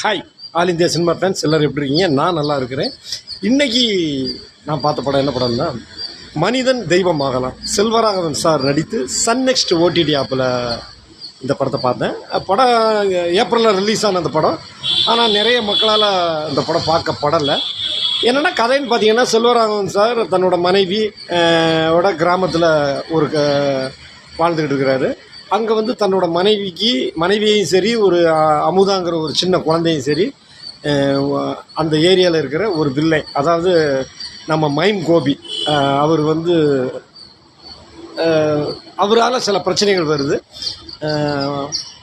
Hi all India cinema fans எல்லோரும் எப்படி இருக்கீங்க? நான் நல்லா இருக்கிறேன். இன்றைக்கி நான் பார்த்த படம் என்ன படம்னா மனிதன் தெய்வம் ஆகலாம். செல்வராகவன் சார் நடித்து சன் நெக்ஸ்ட் ஓடிடி ஆப்பில் இந்த படத்தை பார்த்தேன். படம் ஏப்ரலில் ரிலீஸ் ஆன அந்த படம். ஆனால் நிறைய மக்களால் இந்த படம் பார்க்கப்படலை. என்னென்னா கதைன்னு பார்த்தீங்கன்னா, செல்வராகவன் சார் தன்னோட மனைவி ஓட கிராமத்தில் ஒரு வாழ்ந்துக்கிட்டு இருக்கிறாரு. அங்கே வந்து தன்னோட மனைவியையும் சரி, ஒரு அமுதாங்கிற ஒரு சின்ன குழந்தையும் சரி, அந்த ஏரியாவில் இருக்கிற ஒரு வில்லை, அதாவது நம்ம மைம் கோபி, அவர் வந்து அவரால் சில பிரச்சனைகள் வருது.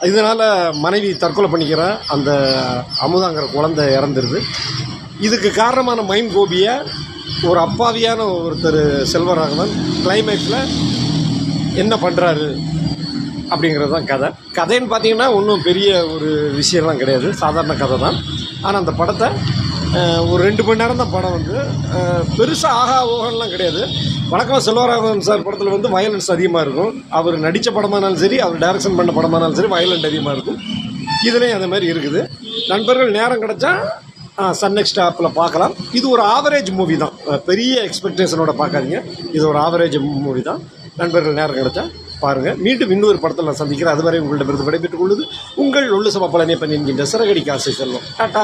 இதனால் மனைவி தற்கொலை பண்ணிக்கிற அந்த அமுதாங்கிற குழந்தை இறந்துருது. இதுக்கு காரணமான மைம் கோபியை ஒரு அப்பாவியான ஒருத்தர் செல்வராகவன் கிளைமேக்ஸில் என்ன பண்ணுறாரு அப்படிங்கிறது தான் கதைன்னு பார்த்தீங்கன்னா ஒன்றும் பெரிய ஒரு விஷயம்லாம் கிடையாது, சாதாரண கதை தான். ஆனால் அந்த படத்தை ஒரு 2 மணி நேரம் தான் படம். வந்து பெருசாக ஆகா ஓகன்லாம் கிடையாது. வழக்கமாக செல்வராகவன் சார் படத்தில் வந்து வயலன்ஸ் அதிகமாக இருக்கும். அவர் நடித்த படமானாலும் சரி, அவர் டைரக்ஷன் பண்ண படமானாலும் சரி, வயலண்ட் அதிகமாக இருக்கும். இதுலேயும் அந்த மாதிரி இருக்குது. நண்பர்கள் நேரம் கிடச்சா சன் நெக்ஸ்ட் ஆப்பில் பார்க்கலாம். இது ஒரு ஆவரேஜ் மூவி தான், பெரிய எக்ஸ்பெக்டேஷனோட பார்க்காதீங்க. இது ஒரு ஆவரேஜ் மூவி தான். நண்பர்கள் நேரம் கிடச்சா பாருங்கள். மீண்டும் இன்னொரு படத்தில் நான் சந்திக்கிறேன். அதுவரை உங்களிடமிருந்து விடைபெற்றுக் கொள்வது உங்கள் ஒல்லு சம பழனியப்பன் என்கின்ற சிறகடி காசை செல்வம். டாட்டா.